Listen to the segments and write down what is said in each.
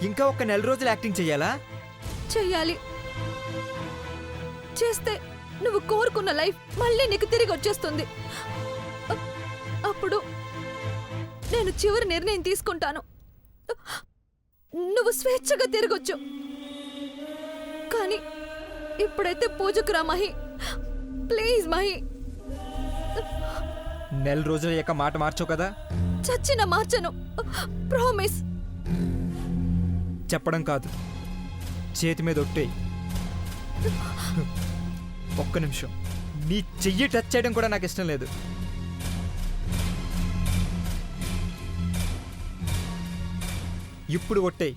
ఇంకా ఒక నెల రోజులు యాక్టింగ్ చెయ్యాలా? చెయ్యాలి. చేస్తే నువ్వు కోరుకున్న లైఫ్ మళ్ళీ నీకు తిరిగి వచ్చేస్తుంది. అప్పుడు నేను చివరి నిర్ణయం తీసుకుంటాను. నువ్వు స్వేచ్ఛగా తిరగొచ్చు. కానీ ఇప్పుడైతే పూజకు రా మహి. ప్లీజ్ మహి. నెల రోజులు అయ్యాక మాట మార్చవు కదా? చచ్చిన మార్చను. ప్రామిస్. చెప్పడం కాదు, చేతి మీద ఒట్టేయి. ఒక్క నిమిషం. నీ చెయ్యి టచ్ చేయడం కూడా నాకు ఇష్టం లేదు. ఇప్పుడు ఒట్టేయి.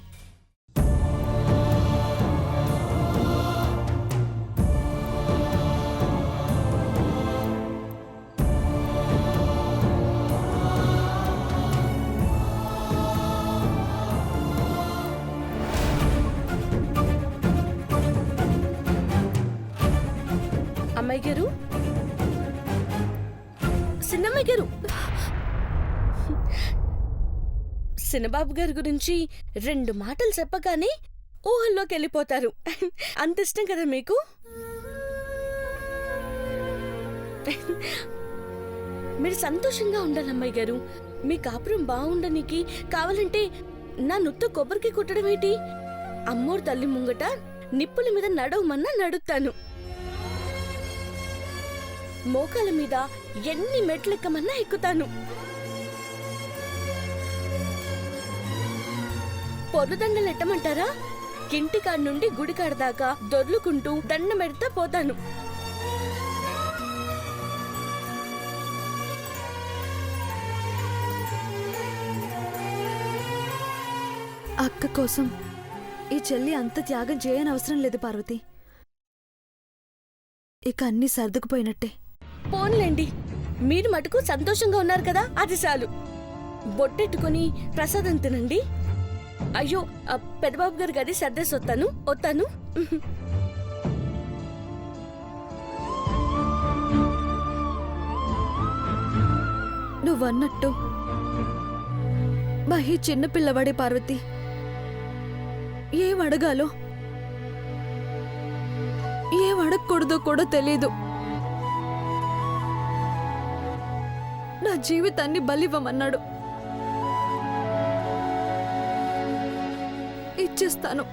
అమ్మాయి గారు, సిన్నమ్మాయి గారు, సిన్నబాబు గారి గురించి 2 మాటలు చెప్పగానే ఊహల్లోకి వెళ్ళిపోతారు. అంత ఇష్టం కదా మీకు? మీరు సంతోషంగా ఉండాలి అమ్మాయి గారు. మీ కాపురం బాగుండనికి కావాలంటే నా నుత్త కొబ్బరికి కుట్టడం ఏంటి? అమ్మోరు తల్లి ముంగట నిప్పుల మీద నడవమన్నా నడుస్తాను. మోకాల మీద ఎన్ని మెట్లెక్కమన్నా ఎక్కుతాను. పొర్రుదండలెట్టమంటారా? కింటికాడ నుండి గుడికాడ దాకా దొర్లుకుంటూ దండమెడతా పోతాను. అక్క కోసం ఈ చెల్లి అంత త్యాగం చేయనవసరం లేదు పార్వతి. ఇక అన్నీ సర్దుకుపోయినట్టే. పోన్లేండి, మీరు మటుకు సంతోషంగా ఉన్నారు కదా, అది చాలు. బొట్టెట్టుకుని ప్రసాదం తినండి. అయ్యో, పెద్దబాబు గారి గది సర్దేసి వస్తాను. నువ్వన్నట్టు మహి చిన్నపిల్లవాడే పార్వతి. ఏం అడగాలో ఏం అడగకూడదో కూడా తెలీదు. నా జీవితాన్ని బలివ్వమన్నాడు. ఇచ్చేస్తాను.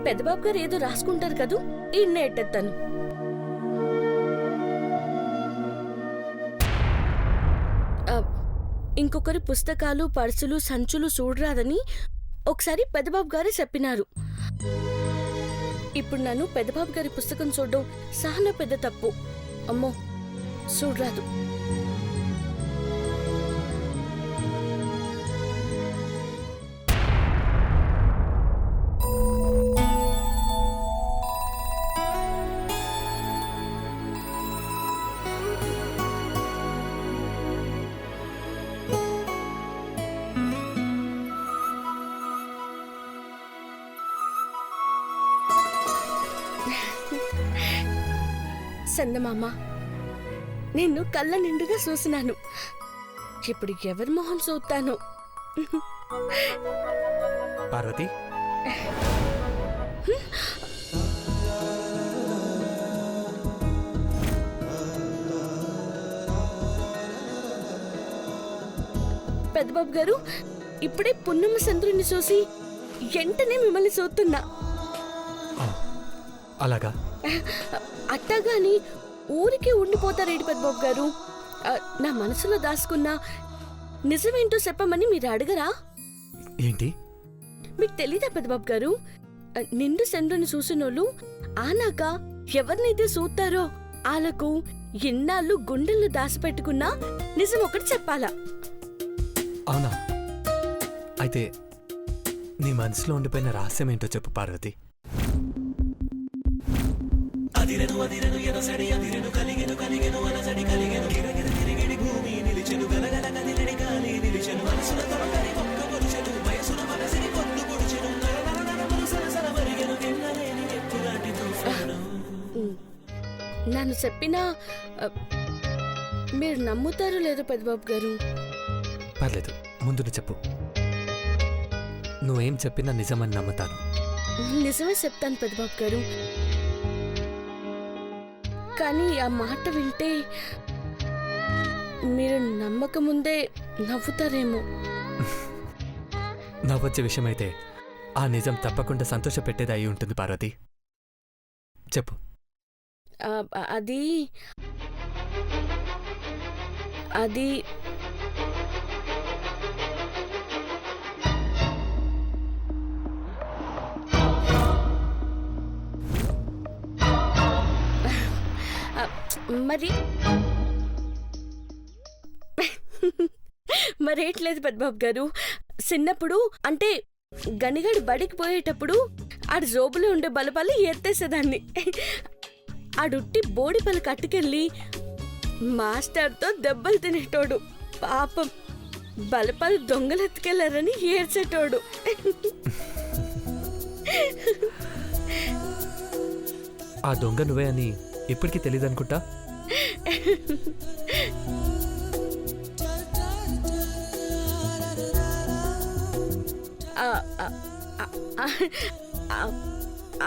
పెద్దబాబు గారు ఏదో రాసుకుంటారు కదూ, ఈయన్నే ఎట్టేస్తాను. ఇంకొకరి పుస్తకాలు, పర్సులు, సంచులు చూడరాదని ఒకసారి పెద్దబాబు గారే చెప్పినారు. ఇప్పుడు నన్ను పెద్దబాబు గారి పుస్తకం చూడడం చాలా పెద్ద తప్పు. అమ్మో, చూడరాదు. సందమామ, నిన్ను కళ్ళ నిండుగా చూసినాను. ఇప్పుడు ఎవరి మొహం చూస్తాను? పార్వతి, పెద్దబాబు గారు, ఇప్పుడే పున్నమ్మ చంద్రుని చూసి వెంటనే మిమ్మల్ని చూస్తున్నా. అలాగా? అట్టగాని ఊరికే ఉండిపోతారేంటి పెద్దబాబు గారు? నా మనసులో దాచుకున్న నిజమేంటో చెప్పమని మీరు అడగరా? ఏంటి? మీకు తెలీదా పెద్దబాబు గారు? నిండు చంద్రుని చూసినోళ్ళు ఆనాక ఎవరినైతే చూస్తారో వాళ్ళకు ఎన్నాళ్ళు గుండెల్లో దాచిపెట్టుకున్న నిజం ఒకటి చెప్పాలా? అవునా? అయితే నీ మనసులో ఉండిపోయిన రహస్యం ఏంటో చెప్పు పార్వతి. నన్ను చెప్పినా మీరు నమ్ముతారో లేదో పెద్దబాబు గారు? పర్లేదు, ముందు చెప్పు. నువ్వేం చెప్పినా నిజమని నమ్ముతాను. నిజమే చెప్తాను పెద్దబాబు గారు. కానీ ఆ మాట వింటే మీరు నమ్మకముందే నవ్వుతారేమో. నవ్వొచ్చే విషయమైతే ఆ నిజం తప్పకుండా సంతోష పెట్టేది అయి ఉంటుంది పార్వతి. చెప్పు. అది అది మరేట్లేదు పెద్దబాబు గారు. చిన్నప్పుడు అంటే గనిగడు బడికి పోయేటప్పుడు ఆడు జోబులో ఉండే బలపాలు ఎత్తేసేదాన్ని. ఆడుట్టి బోడి పలు కట్టుకెళ్ళి మాస్టర్తో దెబ్బలు తినేటోడు. పాపం బలపాలు దొంగలు ఎత్తుకెళ్లారని ఏడ్చేటోడు. ఆ దొంగ నువ్వే అని ఇప్పటికీ తెలియదనుకుంటా.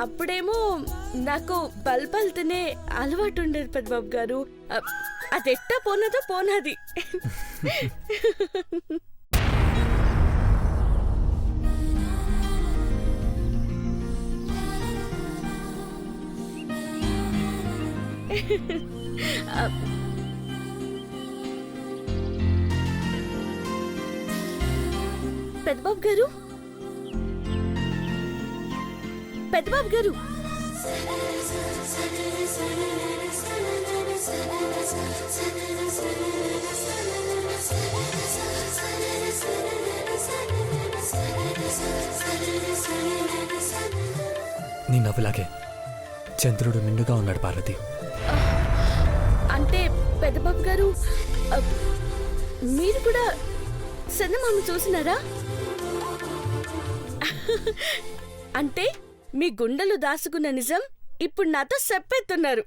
అప్పుడేమో నాకు బల్బలు తినే అలవాటు ఉండేది పెద్దబాబు గారు. అదెట్టా పోనదో పోనాది. పెద్దబాబు గారు, పెద్దబాబు గారు, నీ నవ్వులాగే చంద్రుడు నిండుగా ఉన్నాడు పార్వతి. అంటే పెద్దబాబు గారు, మీరు కూడా చందమామ చూసినారా? అంటే మీ గుండెలు దాచుకున్న నిజం ఇప్పుడు నాతో చెప్పేస్తున్నారు.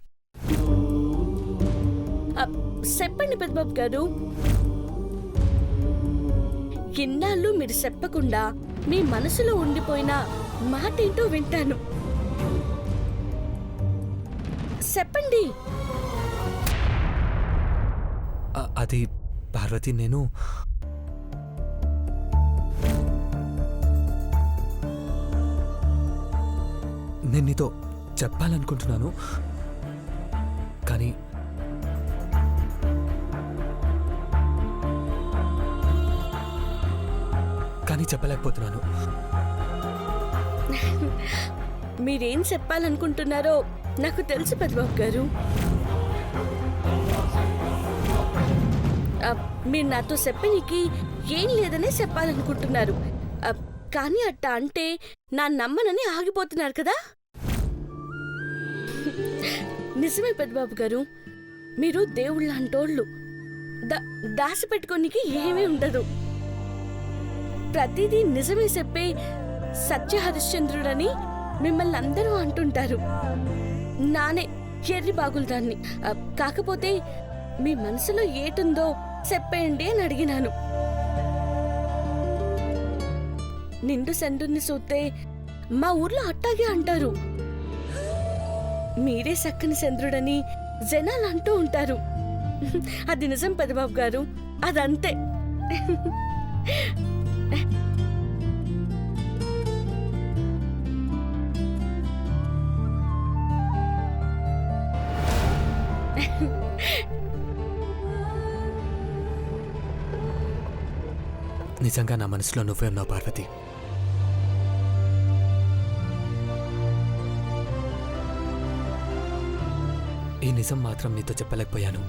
చెప్పండి పెద్దబాబు గారు. ఇన్నాళ్ళు మీరు చెప్పకుండా మీ మనసులో ఉండిపోయిన మాట ఏంటో వింటాను. చెప్పండి. అది పార్వతి, నేను నీతో చెప్పాలనుకుంటున్నాను, కానీ చెప్పలేకపోతున్నాను. మీరేం చెప్పాలనుకుంటున్నారో నాకు తెలుసు పెద్దబాబు గారు. మీరు నాతో చెప్పనికి ఏం లేదనే చెప్పాలనుకుంటున్నారు. కానీ అట్ట అంటే నా నమ్మనని ఆగిపోతున్నారు కదా. నిజమే పెద్దబాబు గారు, మీరు దేవుళ్ళ అంటోళ్ళు. దాసి పెట్టుకోనికి ఏమీ ఉండదు. ప్రతిదీ నిజమే చెప్పే సత్య హరిశ్చంద్రుడని మిమ్మల్ని అందరూ అంటుంటారు. నానే ఎర్రి బాగులదాన్ని. కాకపోతే మీ మనసులో ఏటుందో చెప్పేయండి అని అడిగినాను. నిండు చంద్రుణ్ణి చూస్తే మా ఊర్లో అట్టాగే అంటారు. మీరే చక్కని చంద్రుడని జనాలు అంటూ ఉంటారు. అది నిజం పెదబాబు గారు, అదంతే. నిజంగా నా మనసులో నువ్వే ఉన్నావు పార్వతి. ఈ నిజం మాత్రం నీతో చెప్పలేకపోయాను.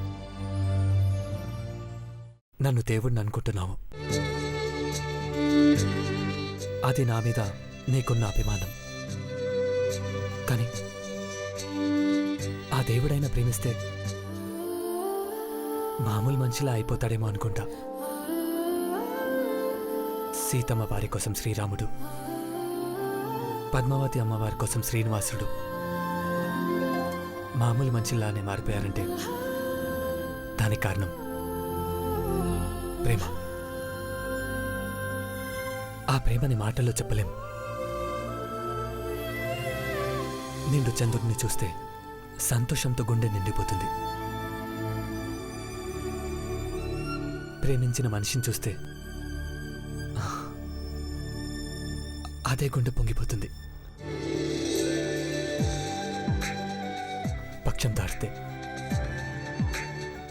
నన్ను దేవుడిని అనుకుంటున్నావు. అది నా మీద నీకున్న అభిమానం. కానీ ఆ దేవుడైనా ప్రేమిస్తే మామూలు మనిషిలా అయిపోతాడేమో అనుకుంటా. సీతమ్మ వారి కోసం శ్రీరాముడు, పద్మావతి అమ్మవారి కోసం శ్రీనివాసుడు మామూలు మనిషిలానే మారిపోయారంటే దానికి కారణం ప్రేమ. ఆ ప్రేమని మాటల్లో చెప్పలేం. నిండు చంద్రుడిని చూస్తే సంతోషంతో గుండె నిండిపోతుంది. ప్రేమించిన మనిషిని చూస్తే అదే గుండె పొంగిపోతుంది. పక్షం దాటితే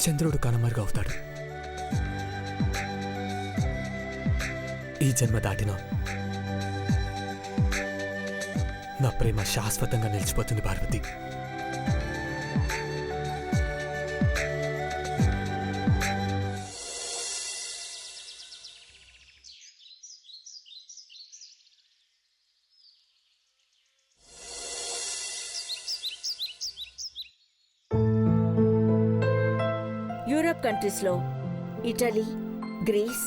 చంద్రుడు కనుమరుగవుతాడు. ఈ జన్మ దాటినా నా ప్రేమ శాశ్వతంగా నిలిచిపోతుంది పార్వతి. యూరప్ కంట్రీస్లో Italy, Greece,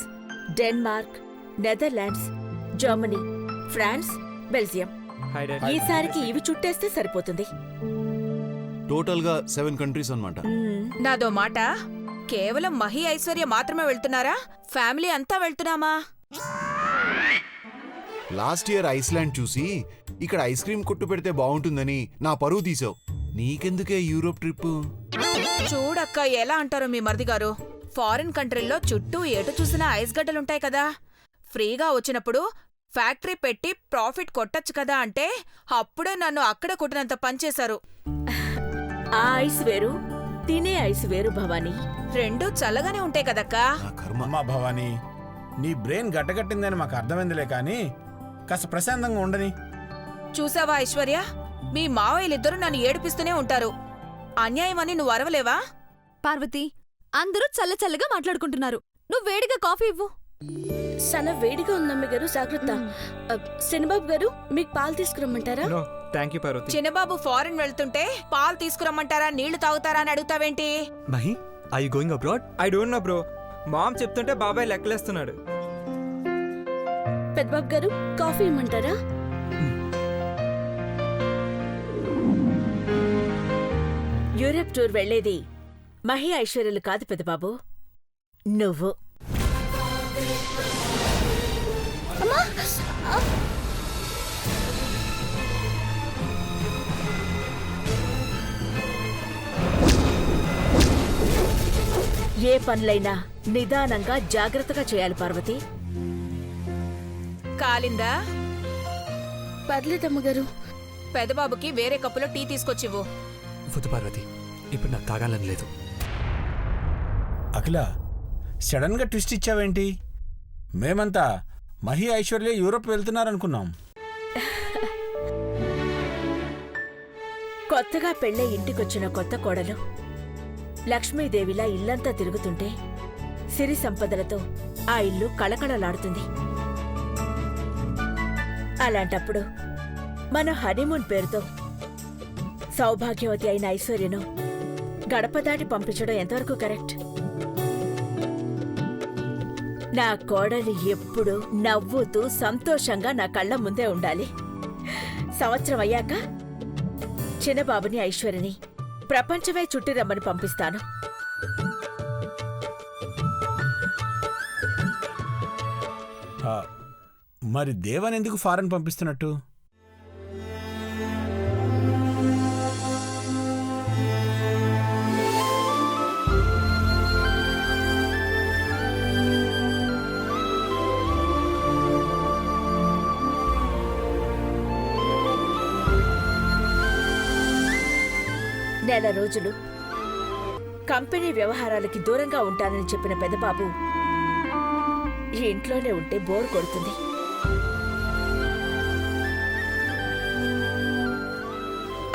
Denmark, Netherlands, Germany, France, Belgium. ఈసారికి ఇవి చుట్టేస్తే సరిపోతుంది. టోటల్ గా 7 కంట్రీస్ అన్నమాట. నాదో మాట, కేవలం మహి ఐశ్వర్య మాత్రమే వెళ్తున్నారా? ఫ్యామిలీ అంతా వెళ్తున్నామా? లాస్ట్ ఇయర్ ఐస్లాండ్ చూసి ఇక్కడ ఐస్ క్రీమ్ కొట్టు పెడితే బాగుంటుందని నా పరువు తీసావు. నీకెందుకే యూరోప్ ట్రిప్? చూడక్క, ఎలా అంటారో మీ మరిది గారు. ఫారిన్ కంట్రీల్లో చుట్టూ ఎటు చూసినా ఐస్ గడ్డలుంటాయి కదా. ఫ్రీగా వచ్చినప్పుడు ఫ్యాక్టరీ పెట్టి ప్రాఫిట్ కొట్టచ్చు కదా అంటే అప్పుడే నన్ను అక్కడ కొట్టినంత పనిచేశారు. ఆ ఐస్ వేరు, తినే ఐస్ వేరు భవానీ. రెండూ చల్లగానే ఉంటాయి కదక్కా. నా కర్మ. అమ్మా భవానీ, నీ బ్రెయిన్ గడ్డగట్టిందని మాకు అర్థమైందిలే కానీ కాస్త ప్రశాంతంగా ఉండని. చూసావా ఐశ్వర్య, మీ మావయ్యలిద్దరూ నన్ను ఏడిపిస్తూనే ఉంటారు. అన్యాయమని నువ్వు అరవలేవా? పార్వతి, అందరూ చల్లచల్లగా మాట్లాడుకుంటున్నారు. నువ్వు వేడిగా కాఫీ ఇవ్వు. సన వేడిగా ఉందమ్మ గారు, జాగ్రత్త. శనిబాబు గారు, మీకు పాలు తీసుకురమ్మంటారా? చిన్నబాబు ఫారిన్ వెళ్తుంటే పాలు తీసుకురమ్మంటారా, నీళ్లు తాగుతారా అని అడుగుతావేంటి? Mahi, I you going abroad? I don't know bro. Mom చెప్తుంటే బాబాయ్ లెక్కలేస్తున్నాడు. పెద్దబాబు గారు, కాఫీ ఇమ్మంటారా? యూరప్ టూర్ వెళ్లేది మహి ఐశ్వర్యలు కాదు పెద్దబాబు, నువ్వు. ఏ పనులైనా నిదానంగా జాగ్రత్తగా చేయాలి పార్వతి. కాలిందా? పర్లేదమ్మగారు. పెదబాబుకి వేరే కప్పులో టీ తీసుకొచ్చివ్వు. వద్దు పార్వతి, ఇప్పుడు నాకు తాగాలని లేదు. అఖిల, సడన్ గా ట్విస్ట్ ఇచ్చావేంటి? మేమంతా మహి ఐశ్వర్య యూరోప్ వెళ్తున్నారనుకున్నాం. కొత్తగా పెళ్ళే ఇంటికొచ్చిన కొత్త కోడలు లక్ష్మీదేవిలా ఇల్లంతా తిరుగుతుంటే సిరి సంపదలతో ఆ ఇల్లు కళకళలాడుతుంది. అలాంటప్పుడు మన హనీమూన్ పేరుతో సౌభాగ్యవతి అయిన ఐశ్వర్యను గడప దాటి పంపించడం ఎంతవరకు కరెక్ట్? నా కోడలి ఎప్పుడూ నవ్వుతూ సంతోషంగా నా కళ్ళ ముందే ఉండాలి. సంవత్సరం అయ్యాక చిన్నబాబుని ఐశ్వర్యని ప్రపంచమే చుట్టి రమ్మని పంపిస్తాను. ఆ, మరి దేవాని ఎందుకు ఫారెన్ పంపిస్తున్నట్టు? నెల రోజులు కంపెనీ వ్యవహారాలకి దూరంగా ఉంటానని చెప్పిన పెద్దబాబు ఈ ఇంట్లోనే ఉంటే బోర్ కొడుతుంది.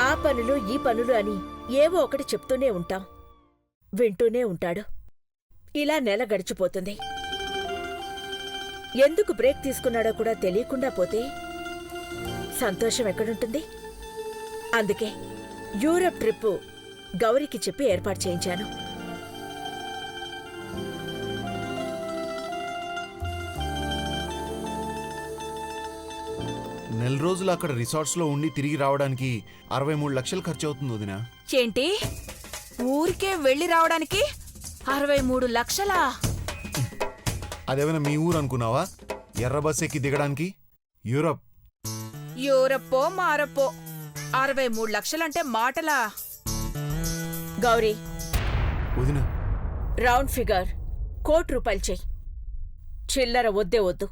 ఆ పనులు ఈ పనులు అని ఏవో ఒకటి చెప్తూనే ఉంటాం. వింటూనే ఉంటాడు. ఇలా నెల గడిచిపోతుంది. ఎందుకు బ్రేక్ తీసుకున్నాడో కూడా తెలియకుండా పోతే సంతోషం ఎక్కడుంటుంది? అందుకే యూరప్ ట్రిప్పు గౌరీకి చెప్పి ఏర్పాటు చేయించాను. నెల రోజులు అక్కడ రిసార్ట్స్లో ఉండి తిరిగి రావడానికి 63 లక్షలు ఖర్చు అవుతుంది వదినా. ఏంటి ఊరికే వెళ్ళి రావడానికి 63 లక్షలా? అదేమైనా మీ ఊరు అనుకున్నావా? ఎర్ర బస్ ఎక్కి దిగడానికి యూరప్. యూరప్పో మారప్పో 63 లక్షలంటే మాటలా? గౌరీ, వదినా రౌండ్ ఫిగర్ ₹1,00,00,000 చెయ్యి. చిల్లర వద్దే వద్దు.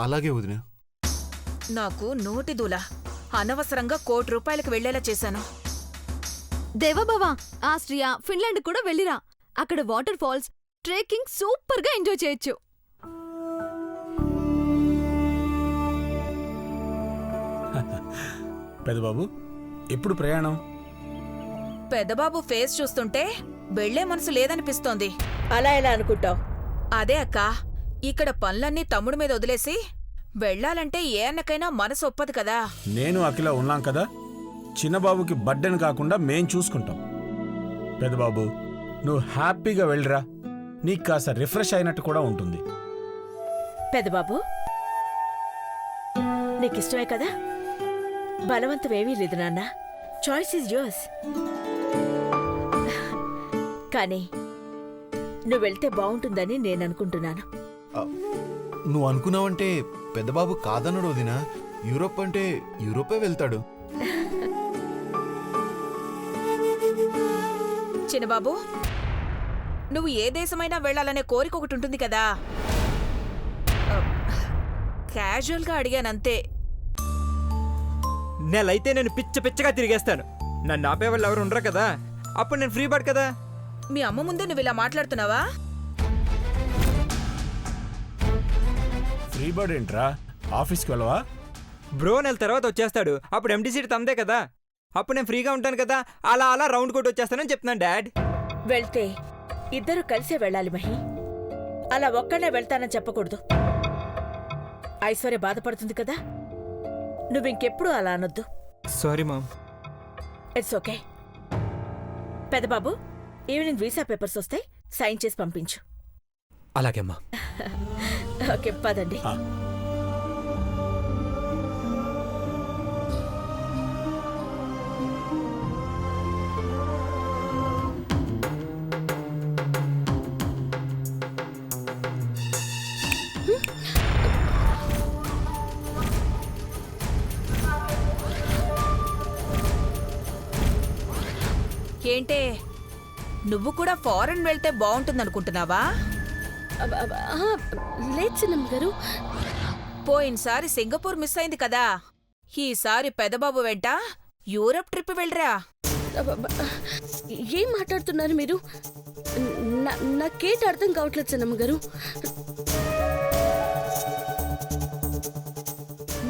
అలాగే వదినా. నాకు నోటిదూల. అనవసరంగా ₹1,00,00,000 వెళ్లేలా చేశాను. దేవబావా, ఆస్ట్రియా, ఫిన్లాండ్ కూడా వెళ్ళిరా. అక్కడ వాటర్ ఫాల్స్, ట్రెక్కింగ్ సూపర్ గా ఎంజాయ్ చేయొచ్చు. పెద్దబాబు, ఎప్పుడు ప్రయాణం? పెద్దబాబు ఫేస్ చూస్తుంటే వెళ్లే మనసు లేదనిపిస్తోంది. అలా ఎలా అనుకుంటావు? అదే అక్క, ఇక్కడ పనులన్నీ తమ్ముడి మీద వదిలేసి వెళ్ళాలంటే ఏ అన్నకైనా మనసు ఒప్పదు కదా. నేను అఖిల ఉన్నాం కదా, చిన్నబాబుకి బర్డెన్ కాకుండా మేం చూసుకుంటాం. పెద్దబాబు, నువ్వు హ్యాపీగా వెళ్ళిరా. నీకు కాస్త రిఫ్రెష్ అయినట్టు కూడా ఉంటుంది. పెద్దబాబు, నీకిష్టమే కదా? బలవంతమేమీ లేదు నాన్న. Choice is yours. కానీ నువ్వు వెళ్తే బాగుంటుందని నేను అనుకుంటున్నాను. నువ్వు అనుకున్నావంటే పెద్దబాబు కాదన్నాడు వదినా. యూరోప్ అంటే యూరోపే వెళ్తాడు. చిన్నబాబు, నువ్వు ఏ దేశమైనా వెళ్లాలనే కోరిక ఒకటి ఉంటుంది కదా. క్యాజువల్గా అడిగానంతే. నెలైతే నేను పిచ్చగా తిరిగేస్తాను. నన్ను ఆపేవాళ్ళు ఎవరు ఉండరు కదా. అప్పుడు నేను ఫ్రీ బర్డ్ కదా. మీ అమ్మ ముందే నువ్వు ఇలా మాట్లాడుతున్నావా? ఫ్రీ బర్డ్ ఏంట్రా? ఆఫీస్కి వెళ్ళవా? బ్రో నెల తర్వాత వచ్చేస్తాడు. అప్పుడు ఎంటీ సీట్ తమదే కదా. అప్పుడు నేను ఫ్రీగా ఉంటాను కదా. అలా అలా రౌండ్ కొట్టి వచ్చేస్తానని చెప్తున్నాను డాడ్. వెళ్తే ఇద్దరు కలిసే వెళ్ళాలి మహి. అలా ఒక్కడే వెళ్తానని చెప్పకూడదు. ఐశ్వర్య బాధపడుతుంది కదా. నువ్వింకెప్పుడు అలా అనొద్దు. Sorry ma'am. It's okay. Peddababu, evening visa papers వస్తే సైన్ చేసి పంపించు. అలాగే అమ్మా. ఓకే, పదండి. ఏంటే, నువ్వు కూడా ఫారెన్ వెళ్తే బాగుంటుందనుకుంటున్నావా? లేదు చిన్నమ్మ గారు. పోయినసారి సింగపూర్ మిస్ అయింది కదా. ఈసారి పెదబాబు వెంట యూరప్ ట్రిప్ వెళ్ళరా. ఏం మాట్లాడుతున్నారు మీరు? నాకేంటి అర్థం కావట్లేదు చిన్నమ్మ గారు.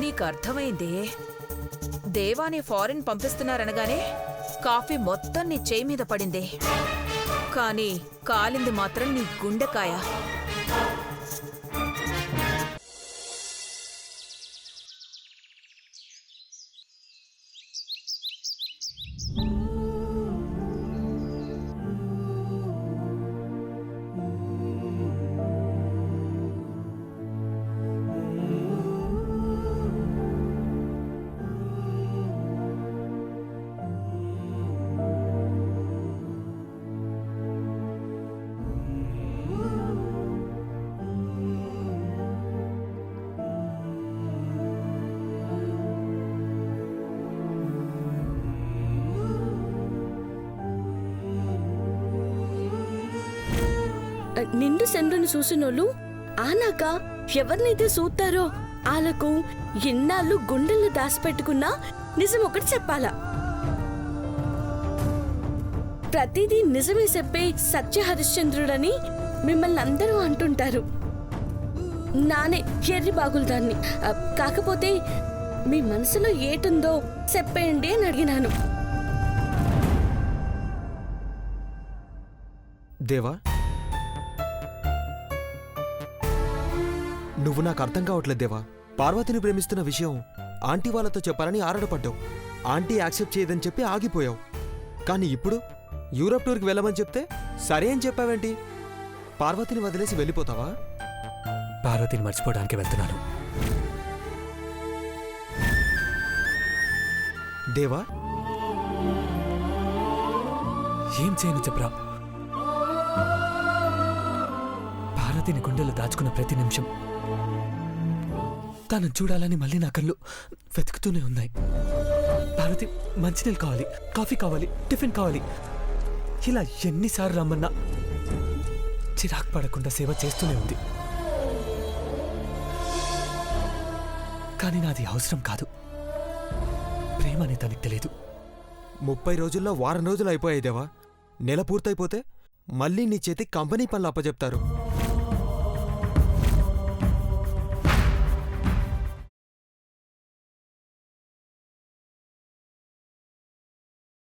నీకు అర్థమైంది. దేవాని ఫారిన్ పంపిస్తున్నారనగానే కాఫీ మొత్తం నీ చేయి మీద పడింది. కానీ కాలింది మాత్రం నీ గుండెకాయ. నిండు చంద్రుని చూసినోళ్ళు ఆనాక ఎవరినైతే చూస్తారో ఆలకు ఎన్నాళ్ళు గుండెల్లో దాచిపెట్టుకున్నా నిజం ఒకటి చెప్పాలా. ప్రతిదీ నిజమే చెప్పే సత్య హరిశ్చంద్రుడని మిమ్మల్ని అందరూ అంటుంటారు. నానే ఎర్రి బాగులదాన్ని. కాకపోతే మీ మనసులో ఏటుందో చెప్పేయండి అని అడిగినాను. దేవా, నువ్వు నాకు అర్థం కావట్లేదు దేవా. పార్వతిని ప్రేమిస్తున్న విషయం ఆంటీ వాళ్ళతో చెప్పాలని ఆరాటపడ్డావు. ఆంటీ యాక్సెప్ట్ చేయదని చెప్పి ఆగిపోయావు. కానీ ఇప్పుడు యూరప్ టూర్కి వెళ్ళమని చెప్తే సరే అని చెప్పావేంటి? పార్వతిని వదిలేసి వెళ్ళిపోతావా? పార్వతిని మర్చిపోవడానికి వెళ్తున్నాను. దేవా, ఏం చేయను చెప్పరా? పార్వతిని గుండెలు దాచుకున్న ప్రతి నిమిషం తను చూడాలని మళ్ళీ నా కళ్ళు వెతుకుతూనే ఉన్నాయి. పార్వతి మంచినీళ్ళు కావాలి, కాఫీ కావాలి, టిఫిన్ కావాలి, ఇలా ఎన్నిసార్లు రమ్మన్నా చిరాకు పడకుండా సేవ చేస్తూనే ఉంది. కానీ నాది అవసరం కాదు, ప్రేమ అని తనకి తెలియదు. 30 రోజుల్లో వారం రోజులు అయిపోయాయి దేవా. నెల పూర్తయిపోతే మళ్ళీ నీ చేతి కంపెనీ పనులు అప్పచెప్తారు.